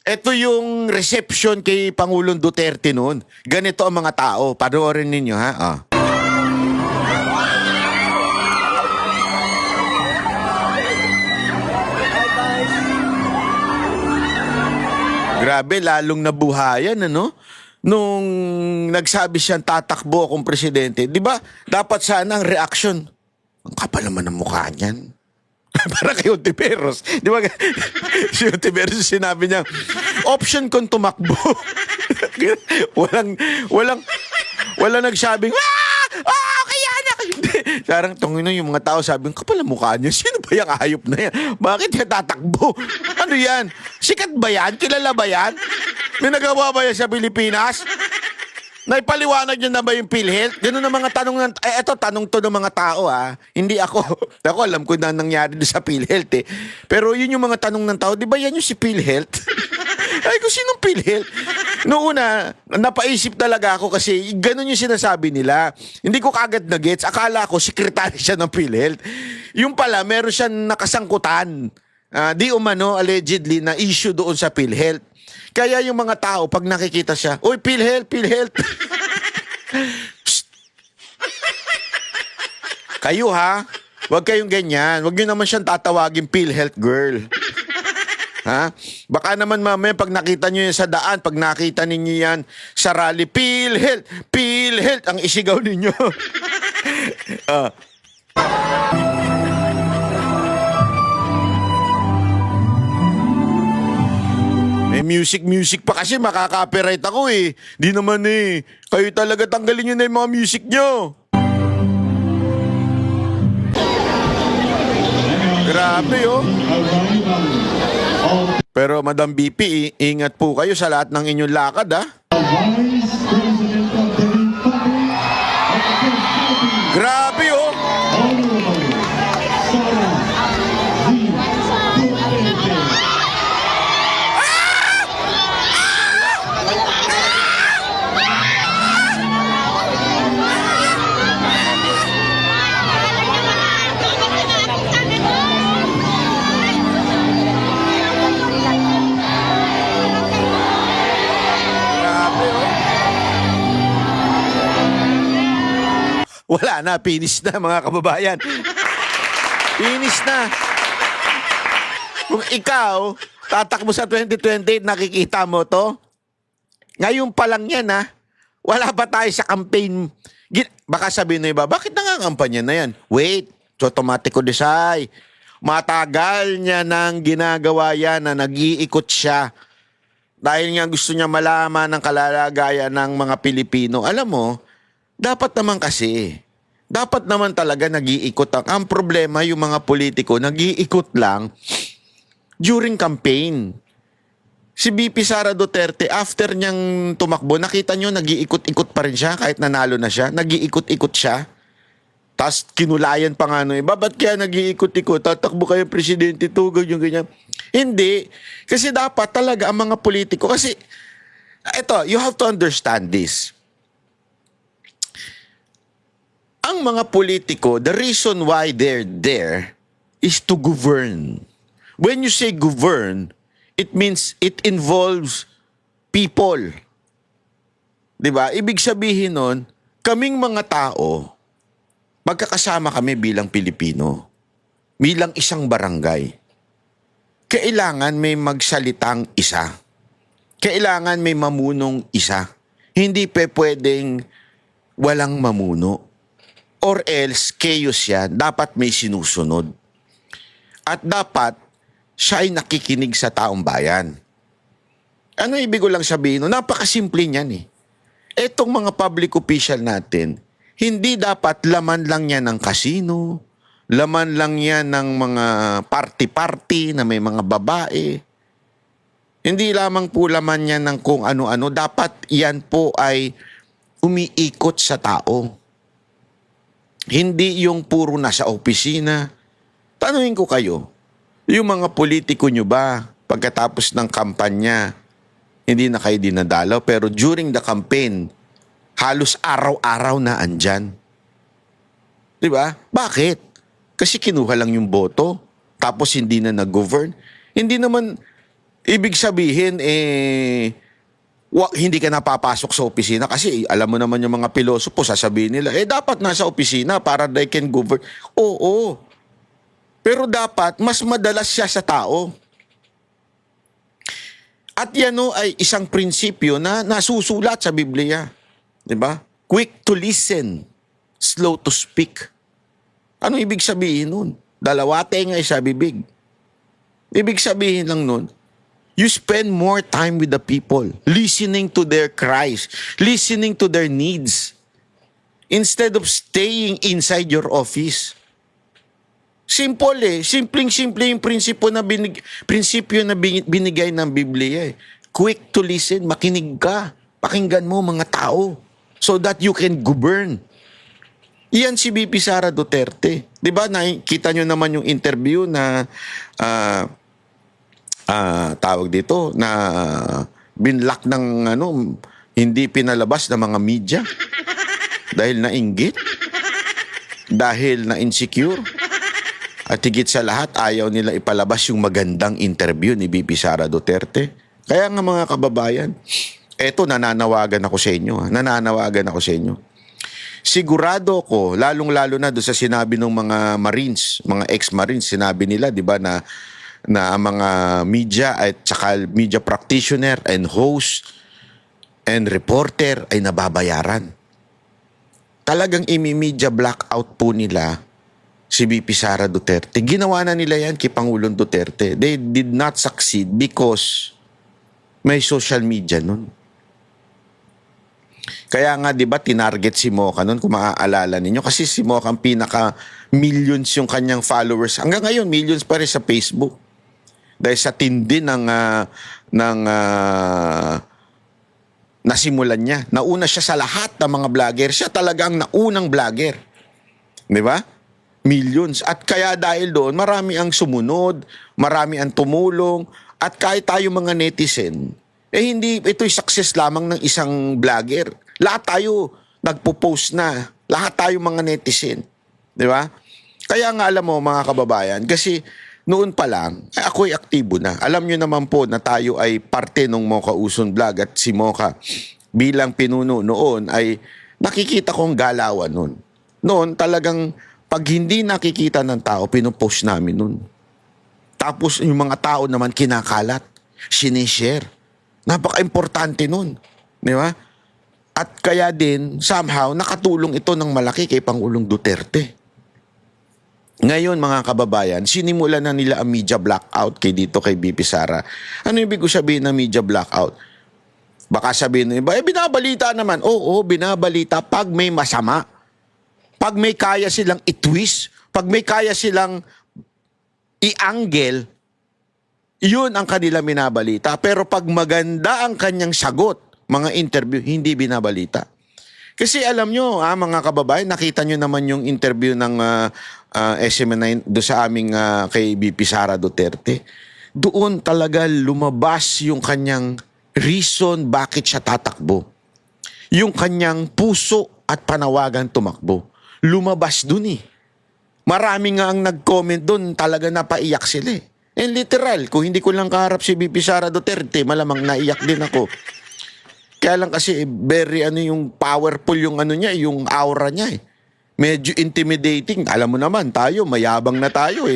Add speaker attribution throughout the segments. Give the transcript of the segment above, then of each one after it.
Speaker 1: Ito yung reception kay Pangulong Duterte noon. Ganito ang mga tao. Panoorin ninyo, ha? Ah. Grabe, lalong nabuhayan, ano? Nung nagsabi siyang tatakbo akong presidente, di ba? Dapat sana ang reaction, ang kapal naman ng mukha niyan. Para kay Ontiveros. Di ba? Si Ontiveros sinabi niya, option kong tumakbo. walang nagsabing, kaya na. Hindi. Sarang tungin yung mga tao sabing, kapal ang mukha niya. Sino ba yung hayop na yan? Bakit siya tatakbo? Ano yan? Sikat ba yan? Kilala ba yan? May nagawa ba yan sa Pilipinas? Naipaliwanag niyo na ba yung PhilHealth? Ganun ang mga tanong ng... eto, tanong to ng mga tao, ha? Hindi ako. Ako, alam ko na nangyari doon sa PhilHealth, eh. Pero yun yung mga tanong ng tao, di ba yan yung si PhilHealth? Ay, kung sinong PhilHealth? Noong una, napaisip talaga ako kasi ganun yung sinasabi nila. Hindi ko kagad na-gets. Akala ko, sekretary siya ng PhilHealth. Yung pala, meron siyang nakasangkutan. Di umano, allegedly, na issue doon sa PhilHealth. Kaya yung mga tao, pag nakikita siya, uy, PhilHealth, PhilHealth. Kayo ha, huwag kayong ganyan. Huwag nyo naman siyang tatawagin PhilHealth girl. Ha? Baka naman mamaya pag nakita nyo yan sa daan, pag nakita ninyo yan sa rally, PhilHealth, PhilHealth, ang isigaw ninyo. May music pa kasi makaka-copyright ako eh. Di naman eh. Kayo talaga tanggalin nyo na yung mga music nyo. Grabe oh. Pero Madam BP, ingat po kayo sa lahat ng inyong lakad ha. Grabe oh. Wala na, finish na mga kababayan. Finish na. Kung ikaw, tatakbo sa 2028, nakikita mo to, ngayon pa lang yan ha, wala pa tayo sa campaign. Baka sabihin na iba, bakit nangangampanya na yan? Wait, automatic ko decide. Matagal niya nang ginagawa yan na nag-iikot siya. Dahil nga gusto niya malaman ang kalalagayan ng mga Pilipino. Alam mo, dapat naman kasi, dapat naman talaga nag-iikot. Ang problema, yung mga politiko, nag-iikot lang during campaign. Si BP Sara Duterte, after niyang tumakbo, nakita niyo, nag-iikot-ikot pa rin siya kahit nanalo na siya. Nag-iikot-ikot siya. Tapos kinulayan pa nga iba, ba't kaya nag-iikot-ikot? Tatakbo kayo presidente to, ganyan. Hindi. Kasi dapat talaga ang mga politiko, kasi, ito, you have to understand this. Ang mga politiko, the reason why they're there is to govern. When you say govern, it means it involves people. Diba? Ibig sabihin nun, kaming mga tao, magkakasama kami bilang Pilipino, bilang isang barangay. Kailangan may magsalitang isa. Kailangan may mamunong isa. Hindi pwedeng walang mamuno. Or else, chaos yan. Dapat may sinusunod. At dapat, siya ay nakikinig sa taong bayan. Ano ibig ko lang sabihin? Napakasimple niyan eh. Etong mga public official natin, hindi dapat laman lang yan ng kasino, laman lang yan ng mga party-party na may mga babae. Hindi lamang po laman yan ng kung ano-ano. Dapat yan po ay umiikot sa tao. Hindi yung puro nasa opisina. Tanungin ko kayo, yung mga politiko nyo ba, pagkatapos ng kampanya, hindi na kayo dinadalaw, pero during the campaign, halos araw-araw na andyan. Diba? Bakit? Kasi kinuha lang yung boto, tapos hindi na nag-govern. Hindi naman Ibig sabihin, hindi ka napapasok sa opisina kasi alam mo naman yung mga pilosopo, sasabihin nila, dapat nasa opisina para they can govern. Oo. Pero dapat, mas madalas siya sa tao. At yan ay isang prinsipyo na nasusulat sa Biblia. Diba? Quick to listen, slow to speak. Ano ibig sabihin nun? Dalawa tenga sa bibig. Ibig sabihin lang nun, you spend more time with the people, listening to their cries, listening to their needs, instead of staying inside your office. Simple Simpleng-simple yung prinsipyo na binigay ng Biblia. Quick to listen, makinig ka. Pakinggan mo mga tao so that you can govern. Iyan si VP Sara Duterte. Diba, nakita nyo naman yung interview na tawag dito na binlock ng hindi pinalabas ng mga media dahil nainggit, dahil na insecure, at higit sa lahat ayaw nila ipalabas yung magandang interview ni VP Sara Duterte. Kaya nga mga kababayan, nananawagan ako sa inyo. Sigurado ko, lalong-lalo na doon sa sinabi ng mga Marines, mga ex-Marines, sinabi nila, di ba, na mga media at saka media practitioner and host and reporter ay nababayaran. Talagang imi-media blackout po nila si VP Sara Duterte. Ginawa na nila yan kay Pangulong Duterte. They did not succeed because may social media nun. Kaya nga, di ba, tinarget si Mocha nun, kung maaalala ninyo. Kasi si Mocha ang pinaka-millions yung kanyang followers. Hanggang ngayon, millions pa rin sa Facebook. Dahil sa tindi ng nasimulan niya. Nauna siya sa lahat ng mga vlogger. Siya talagang naunang vlogger. Di ba? Millions. At kaya dahil doon, marami ang sumunod, marami ang tumulong, at kahit tayo mga netizen, hindi ito'y success lamang ng isang vlogger. Lahat tayo nagpo-post na. Lahat tayo mga netizen. Di ba? Kaya nga alam mo mga kababayan, kasi noon pa lang, ako'y aktibo na. Alam nyo naman po na tayo ay parte ng Mocha Uson Vlog at si Mocha bilang pinuno noon ay nakikita kong galawan noon. Noon talagang pag hindi nakikita ng tao, pinupost namin noon. Tapos yung mga tao naman kinakalat, sinishare. Napaka-importante noon. Di ba? At kaya din, somehow, nakatulong ito ng malaki kay Pangulong Duterte. Ngayon mga kababayan, sinimulan na nila ang media blackout kay VP Sara. Ano ibig sabihin ng media blackout? Baka sabihin ng iba, binabalita naman. Oo, binabalita pag may masama. Pag may kaya silang i-twist, pag may kaya silang i-angle, yun ang kanila binabalita. Pero pag maganda ang kanyang sagot, mga interview, hindi binabalita. Kasi alam nyo, mga kababayan, nakita nyo naman yung interview ng SM9 do sa aming kay VP Sara Duterte. Doon talaga lumabas yung kanyang reason bakit siya tatakbo. Yung kanyang puso at panawagan tumakbo. Lumabas dun Marami nga ang nag-comment dun, talaga napaiyak sila And literal, kung hindi ko lang kaharap si VP Sara Duterte, malamang naiyak din ako. Kaya lang kasi very yung powerful yung niya, yung aura niya Medyo intimidating. Alam mo naman, tayo, mayabang na tayo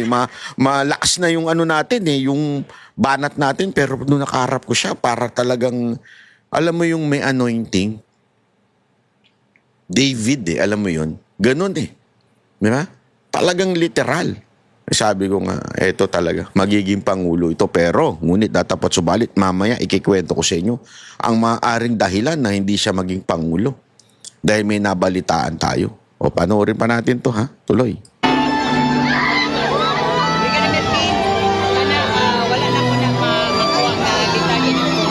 Speaker 1: malakas na yung natin yung banat natin. Pero nung nakaharap ko siya, para talagang, alam mo yung may anointing. David alam mo yun. Ganun Di ba? Talagang literal. Sabi ko nga, eto talaga, magiging pangulo ito. Pero, ngunit datapat subalit, mamaya ikikwento ko sa inyo ang maaaring dahilan na hindi siya maging pangulo. Dahil may nabalitaan tayo. O, panoorin pa natin to tuloy.
Speaker 2: Wala na ko na makuha na detalye nito.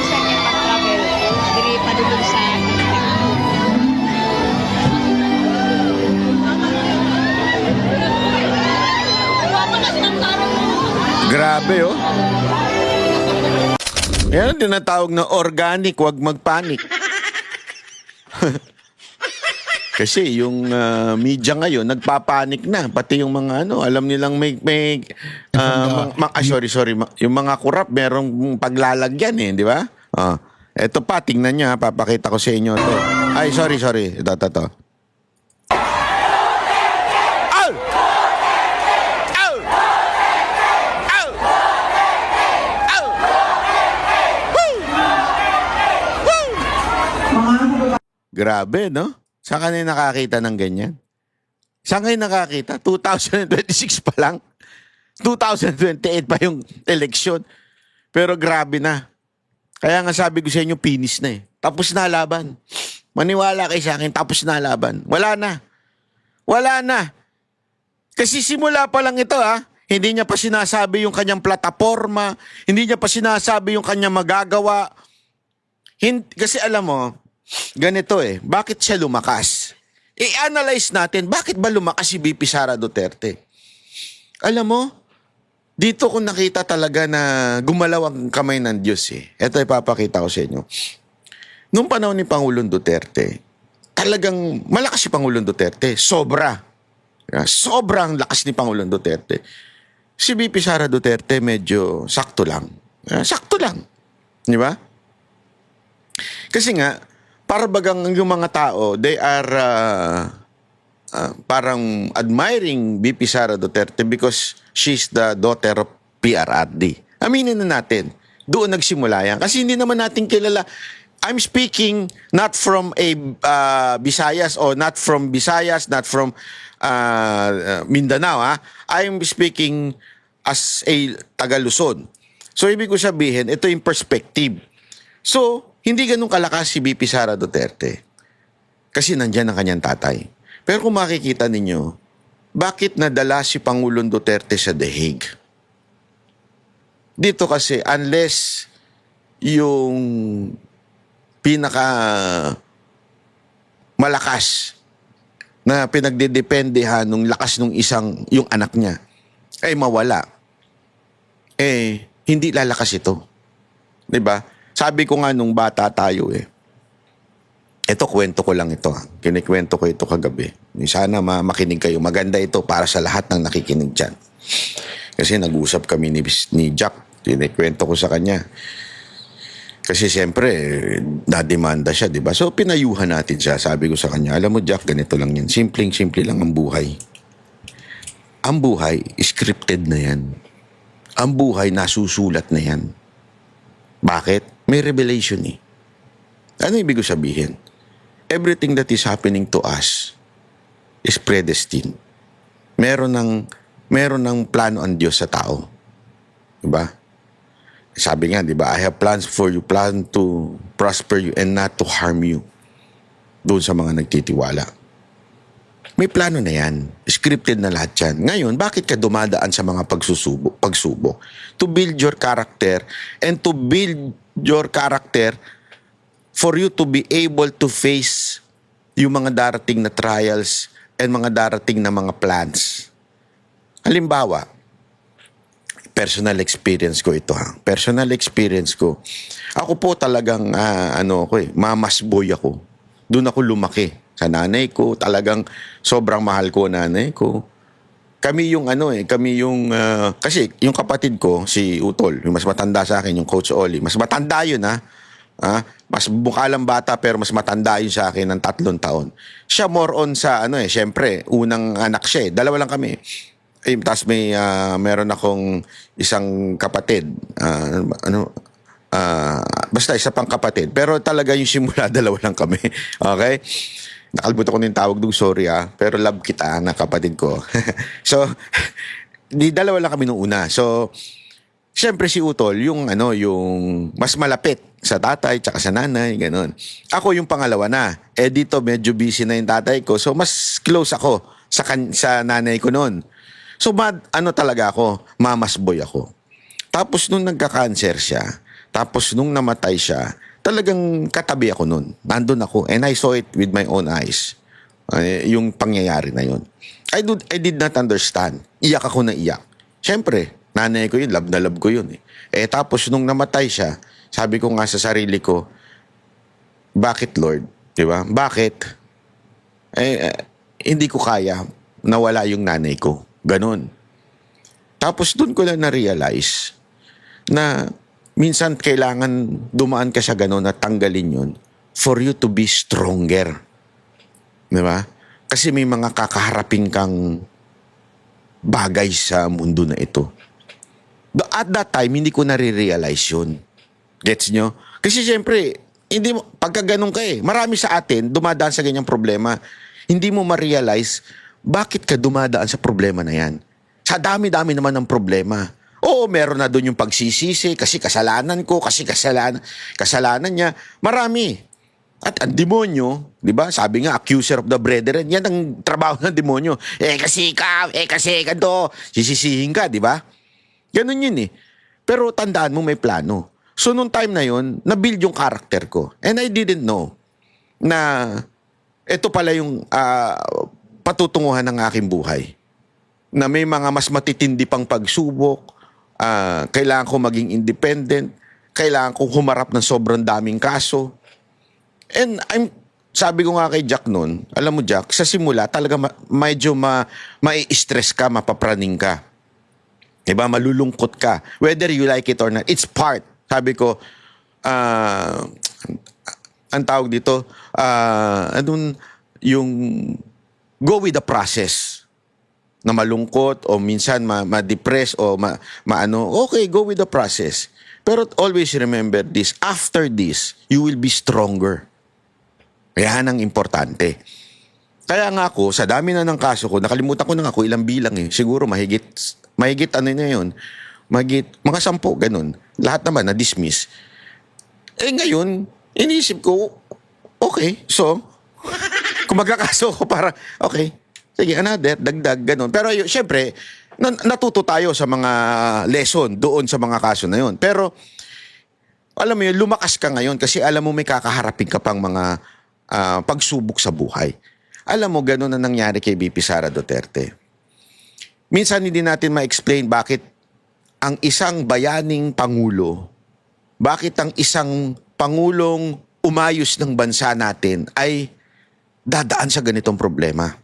Speaker 2: Sa niya mag-travel, diri pa dulog sa
Speaker 1: Grabe Yan ang tinatawag na organic, wag magpanik. Kasi yung media ngayon nagpapanik na, pati yung mga ano, alam nilang may sorry, yung mga kurap merong paglalagyan di ba? Eto pa, tingnan niyo, papakita ko sa inyo to. Ay, sorry. Ito. Ow! Ow! Ow! Ow! Woo! Woo! Grabe, no? Saan ka na nakakita ng ganyan? Saan kayo nakakita? 2026 pa lang. 2028 pa yung eleksyon. Pero grabe na. Kaya nga sabi ko sa inyo, finish na Tapos na laban. Maniwala kayo sa akin, tapos na laban. Wala na. Wala na. Kasi simula pa lang ito hindi niya pa sinasabi yung kanyang plataforma, hindi niya pa sinasabi yung kanyang magagawa. Kasi alam mo, ganito bakit siya lumakas? I-analyze natin, bakit ba lumakas si VP Sara Duterte? Alam mo, dito ko nakita talaga na gumalaw ang kamay ng Diyos Ito ipapakita ko sa inyo. Nung panahon ni Pangulong Duterte, talagang malakas si Pangulong Duterte. Sobrang lakas ni Pangulong Duterte. Si VP Sara Duterte medyo sakto lang. Sakto lang. Di ba? Kasi nga, para bagang yung mga tao, they are parang admiring VP Sara Duterte because she's the daughter of PRRD. Aminin na natin, doon nagsimula yan. Kasi hindi naman natin kilala. I'm speaking not from a Visayas or not from Visayas, not from Mindanao. I'm speaking as a Taga-Luzon. So, ibig ko sabihin, ito yung perspective. So, hindi ganun kalakas si VP Sara Duterte. Kasi nandyan ang kanyang tatay. Pero kung makikita ninyo, bakit nadala si Pangulong Duterte sa The Hague? Dito kasi, unless yung pinaka malakas na pinagdedependehan ng lakas ng yung anak niya, ay mawala. Hindi lalakas ito. 'Di ba? Sabi ko nga nung bata tayo ito, kwento ko lang ito. Kinikwento ko ito kagabi. Sana makinig kayo. Maganda ito para sa lahat ng nakikinig dyan. Kasi nag-usap kami ni Jack. Kinikwento ko sa kanya. Kasi siyempre, nademanda siya, di ba? So, pinayuhan natin siya. Sabi ko sa kanya, alam mo Jack, ganito lang yan. Simpleng-simple lang ang buhay. Ang buhay, scripted na yan. Ang buhay, nasusulat na yan. Bakit? May revelation Ano ibig ko sabihin? Everything that is happening to us is predestined. Meron ng plano ang Diyos sa tao. Diba? Sabi nga, diba? I have plans for you, plan to prosper you and not to harm you. Doon sa mga nagtitiwala. May plano na yan. Scripted na lahat yan. Ngayon, bakit ka dumadaan sa mga pagsubok? To build your character and to build your character for you to be able to face yung mga darating na trials and mga darating na mga plans. Halimbawa, personal experience ko ito Personal experience ko. Ako po talagang mamas boy ako. Doon ako lumaki. Sa nanay ko, talagang sobrang mahal ko nanay ko. Kami yung kasi yung kapatid ko, si Utol, yung mas matanda sa akin, yung Coach Oli, mas matanda yun mas mukha lang bata pero mas matanda yun sa akin ng 3 taon. Siya more on sa syempre, unang anak siya 2 lang kami. Tapos meron akong isang kapatid, basta isa pang kapatid. Pero talaga yung simula 2 lang kami. Okay? Nakalimutan ko na yung tawag doon, sorry pero love kita na kapatid ko. So, di 2 lang kami nung una. So, siyempre si Utol, yung mas malapit sa tatay tsaka sa nanay, ganun. Ako yung pangalawa na. Dito medyo busy na yung tatay ko. So, mas close ako sa nanay ko noon. So, talaga ako, mamas boy ako. Tapos nung nagka-cancer siya, tapos nung namatay siya, talagang katabi ako noon. Nandun ako. And I saw it with my own eyes. Yung pangyayari na yun. I did not understand. Iyak ako na iyak. Siyempre, nanay ko yun, love na love ko yun. Tapos nung namatay siya, sabi ko nga sa sarili ko, bakit Lord? Diba? Bakit? hindi ko kaya nawala yung nanay ko. Ganon. Tapos doon ko lang na-realize na minsan kailangan dumaan ka sa ganon at tanggalin yun for you to be stronger. Di ba? Kasi may mga kakaharapin kang bagay sa mundo na ito. At that time, hindi ko nare-realize yun. Gets nyo? Kasi siyempre, hindi mo, pagka ganun ka marami sa atin dumadaan sa ganyang problema. Hindi mo ma-realize bakit ka dumadaan sa problema na yan. Sa dami-dami naman ng problema. Oo, meron na doon yung pagsisisi kasi kasalanan ko, kasi kasalanan niya. Marami. At ang demonyo, di ba? Sabi nga, accuser of the brethren, yan ang trabaho ng demonyo. Kasi ganito. Sisisihin ka, di ba? Ganun yun Pero tandaan mo, may plano. So, nung time na yun, na-build yung character ko. And I didn't know na ito pala yung patutunguhan ng aking buhay. Na may mga mas matitindi pang pagsubok, kailangan ko maging independent, kailangan ko humarap ng sobrang daming kaso. And sabi ko nga kay Jack noon, alam mo Jack, sa simula talaga medyo mai-stress ka, mapapraning ka. Diba? Malulungkot ka. Whether you like it or not, it's part. Sabi ko, ang tawag dito, yung go with the process. Na malungkot o minsan ma-depress o okay, go with the process. Pero always remember this, after this, you will be stronger. Yan ang importante. Kaya nga ako, sa dami na ng kaso ko, nakalimutan ko na ako ilang bilang Siguro mahigit ano na yun, mga 10, ganun. Lahat naman na-dismiss. Ngayon, iniisip ko, okay, so, kung magkakaso ko para, okay, sige, another, dagdag, ganun. Pero syempre, natuto tayo sa mga lesson doon sa mga kaso na yun. Pero, alam mo yun, lumakas ka ngayon kasi alam mo may kakaharapin ka pang mga pagsubok sa buhay. Alam mo, ganun na nangyari kay VP Sara Duterte. Minsan hindi natin ma-explain bakit ang isang bayaning pangulo, bakit ang isang pangulong umayos ng bansa natin ay dadaan sa ganitong problema.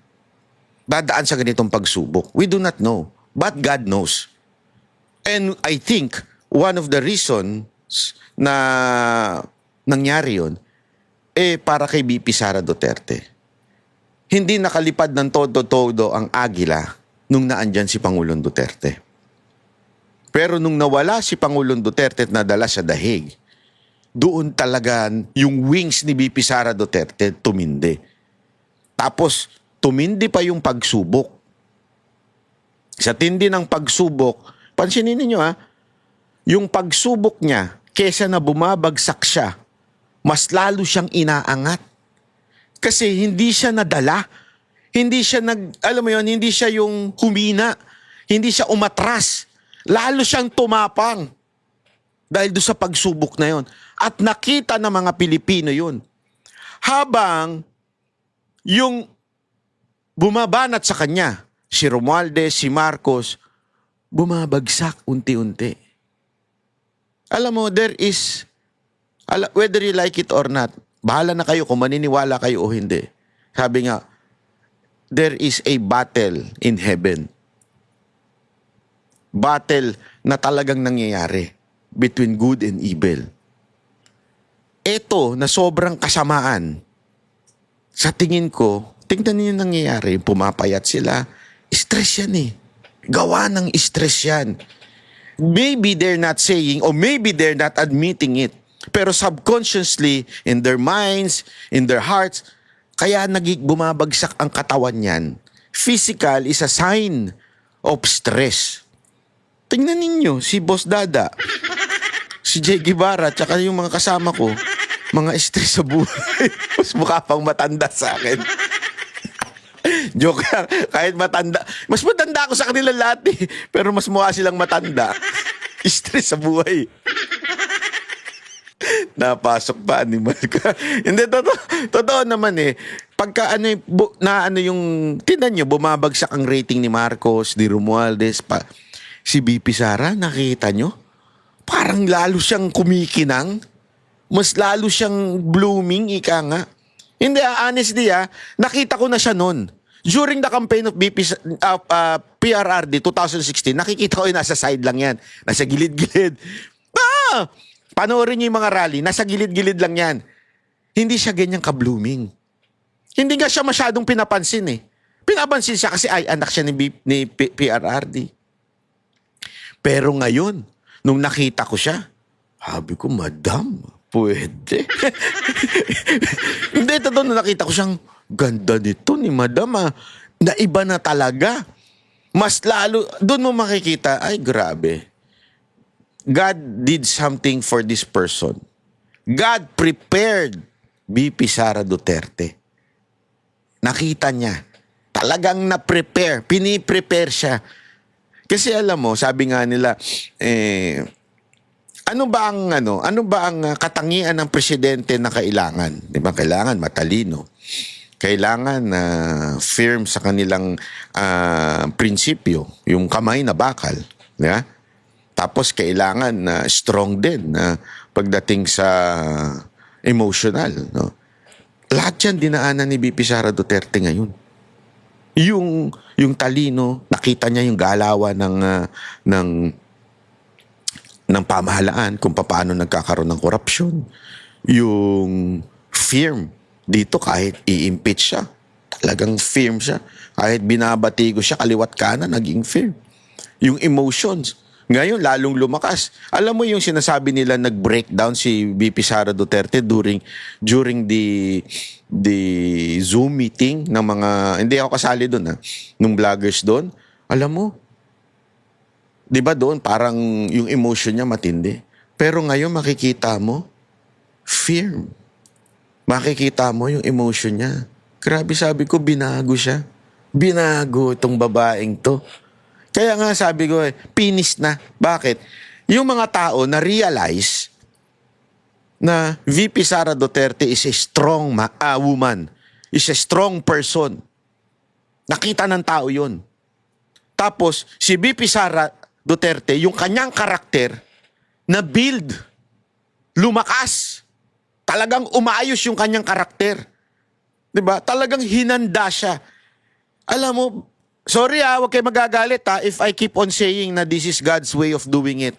Speaker 1: Dadaan sa ganitong pagsubok. We do not know, but God knows. And I think one of the reasons na nangyari yun, para kay VP Sara Duterte. Hindi nakalipad ng todo-todo ang agila nung naandyan si Pangulong Duterte. Pero nung nawala si Pangulong Duterte at nadala sa dahig, doon talaga yung wings ni VP Sara Duterte tumindi. Tapos, tumindi pa yung pagsubok. Sa tindi ng pagsubok, pansinin niyo yung pagsubok niya, kesa na bumabagsak siya, mas lalo siyang inaangat. Kasi hindi siya nadala. Hindi siya alam mo yun, hindi siya yung humina. Hindi siya umatras. Lalo siyang tumapang. Dahil doon sa pagsubok na yun. At nakita ng mga Pilipino yun. Habang yung bumabanat sa kanya, si Romualdez, si Marcos, bumabagsak unti-unti. Alam mo, there is, whether you like it or not, bahala na kayo kung maniniwala kayo o hindi. Sabi nga, there is a battle in heaven. Battle na talagang nangyayari between good and evil. Ito na sobrang kasamaan, sa tingin ko, tingnan niyo yung nangyayari, pumapayat sila, stress yan Gawa ng stress yan. Maybe they're not saying, or maybe they're not admitting it, pero subconsciously, in their minds, in their hearts, kaya bumabagsak ang katawan niyan. Physical is a sign of stress. Tingnan ninyo, si Boss Dada, si Jay Guevara, tsaka yung mga kasama ko, mga stress sa buhay. Mas mukha pang matanda sa akin. Joke lang, kahit matanda. Mas matanda ako sa kanila lahat pero mas mukha silang matanda. Stress sa buhay. Napasok pa, animal ka. Hindi, totoo naman Pagka tinan nyo, bumabagsak ang rating ni Marcos, ni Romualdez, si VP Sara, nakita nyo? Parang lalo siyang kumikinang. Mas lalo siyang blooming, ika nga. Hindi, honestly, nakita ko na siya noon. During the campaign of PRRD 2016, nakikita ko yung nasa side lang yan. Nasa gilid-gilid. Panoorin niyo yung mga rally, nasa gilid-gilid lang yan. Hindi siya ganyang ka-blooming. Hindi nga siya masyadong pinapansin eh. Pinapansin siya kasi ay anak siya ni PRRD. Pero ngayon, nung nakita ko siya, sabi ko, Madam, pwede. Hindi, totoo na nakita ko siyang, ganda nito ni Madam na iba na talaga. Mas lalo, doon mo makikita, ay grabe. God did something for this person. God prepared VP Sara Duterte. Nakita niya. Talagang na-prepare. Piniprepare siya. Kasi alam mo, sabi nga nila, ano ba ang katangian ng presidente na kailangan? 'Di ba? Kailangan matalino. Kailangan firm sa kanilang prinsipyo, yung kamay na bakal, 'di ba? Tapos kailangan strong din pagdating sa emotional, no? Lahat 'yan dinaanan ni VP Sara Duterte ngayon. Yung talino, nakita niya yung galawan ng pamahalaan kung paano nagkakaroon ng korupsyon. Yung firm dito kahit i-impeach siya, talagang firm siya. Kahit binabatigo siya kaliwat kanan, naging firm. Yung emotions, ngayon lalong lumakas. Alam mo yung sinasabi nila nag-breakdown si VP Sara Duterte during the Zoom meeting ng mga, hindi ako kasali doon nung vloggers doon. Alam mo, 'di ba doon parang yung emotion niya matindi. Pero ngayon makikita mo firm. Makikita mo yung emotion niya. Grabe, sabi ko, binago siya. Binago itong babaeng to. Kaya nga sabi ko, pinis na. Bakit? Yung mga tao na realize na VP Sara Duterte is a strong woman. Is a strong person. Nakita ng tao yun. Tapos, si VP Sara Duterte, yung kanyang karakter na build, lumakas. Talagang umaayos yung kanyang karakter. 'Di ba? Talagang hinanda siya. Alam mo, sorry wag kayo magagalit if I keep on saying na this is God's way of doing it.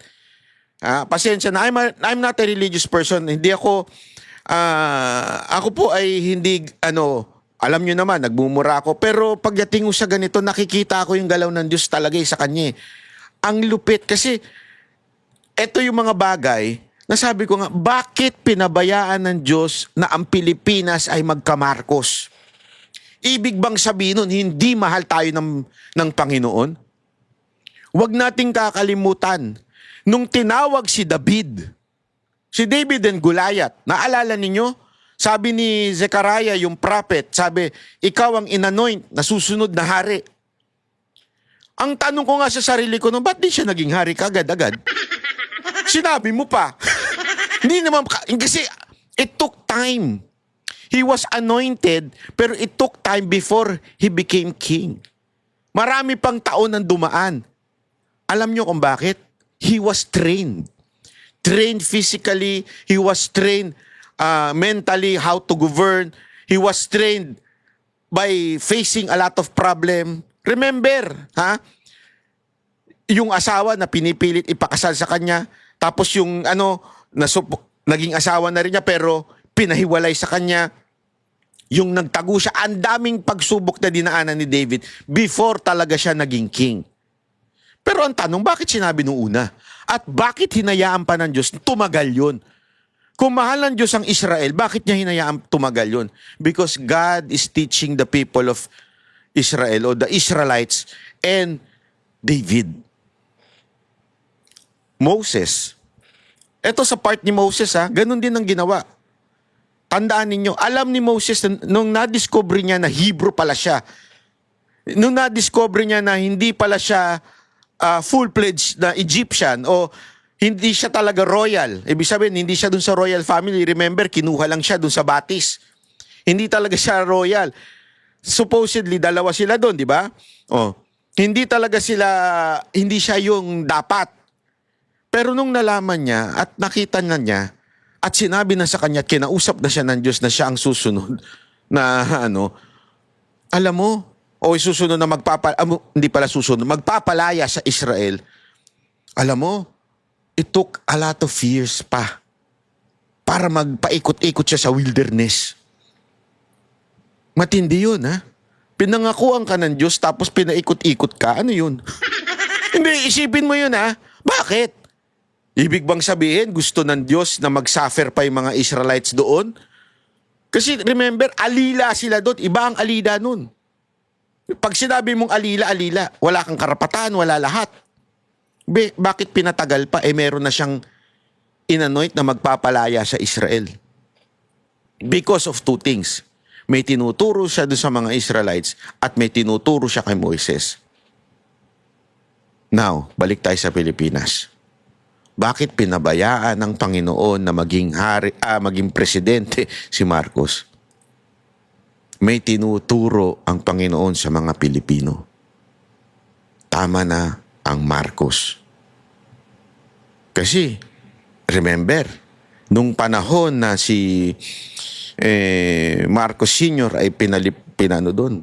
Speaker 1: Pasensya na. I'm not a religious person. Hindi ako ako po ay hindi alam nyo naman, nagmumura ako. Pero pagdating sa ganito, nakikita ko yung galaw ng Diyos talaga sa kanya. Ang lupit kasi ito yung mga bagay na sabi ko nga, bakit pinabayaan ng Diyos na ang Pilipinas ay magkamarkos? Ibig bang sabihin nun, hindi mahal tayo ng Panginoon? Huwag nating kakalimutan, nung tinawag si David and Goliath, naalala ninyo? Sabi ni Zechariah, yung prophet, sabi, ikaw ang inanoint na susunod na hari. Ang tanong ko nga sa sarili ko, ba't di siya naging hari kagad-agad? Sinabi mo pa. Hindi naman, kasi it took time. He was anointed, pero it took time before he became king. Marami pang taon ang dumaan. Alam nyo kung bakit? He was trained. Trained physically, he was trained mentally, how to govern. He was trained by facing a lot of problem. Remember, yung asawa na pinipilit ipakasal sa kanya, tapos yung naging asawa na rin niya pero pinahiwalay sa kanya. Yung nagtago siya, ang daming pagsubok na dinaanan ni David before talaga siya naging king. Pero ang tanong, bakit sinabi nung una? At bakit hinayaan pa ng Diyos tumagal yun? Kung mahal ng Diyos ang Israel, bakit niya hinayaan tumagal yun? Because God is teaching the people of Israel or the Israelites and David. Moses. Ito sa part ni Moses, ganun din ang ginawa. Tandaan ninyo, alam ni Moses nung na-discover niya na Hebrew pala siya, nung na-discover niya na hindi pala siya full-fledged na Egyptian o hindi siya talaga royal. Ibig sabihin, hindi siya dun sa royal family. Remember, kinuha lang siya dun sa batis. Hindi talaga siya royal. Supposedly, dalawa sila dun, di ba? Hindi talaga hindi siya yung dapat. Pero nung nalaman niya at nakita na niya at sinabi na sa kanya at kinausap na siya ng Diyos na siya ang susunod, na alam mo, o susunod na hindi pala susunod, magpapalaya sa Israel. Alam mo, it took a lot of years pa para magpaikot-ikot siya sa wilderness. Matindi yun, ha? Pinangakuan ka ng Diyos tapos pinaikot-ikot ka. Ano yun? Hindi, isipin mo yun, ha? Bakit? Ibig bang sabihin, gusto ng Diyos na mag-suffer pa yung mga Israelites doon? Kasi remember, alila sila doon. Iba ang alila nun. Pag sinabi mong alila, wala kang karapatan, wala lahat. Bakit pinatagal pa? Meron na siyang inanoint na magpapalaya sa Israel. Because of two things. May tinuturo siya doon sa mga Israelites at may tinuturo siya kay Moises. Now, balik tayo sa Pilipinas. Bakit pinabayaan ng Panginoon na maging presidente si Marcos? May tinuturo ang Panginoon sa mga Pilipino. Tama na ang Marcos. Kasi, remember, nung panahon na si Marcos Sr. ay pinano doon,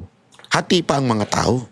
Speaker 1: hati pa ang mga tao.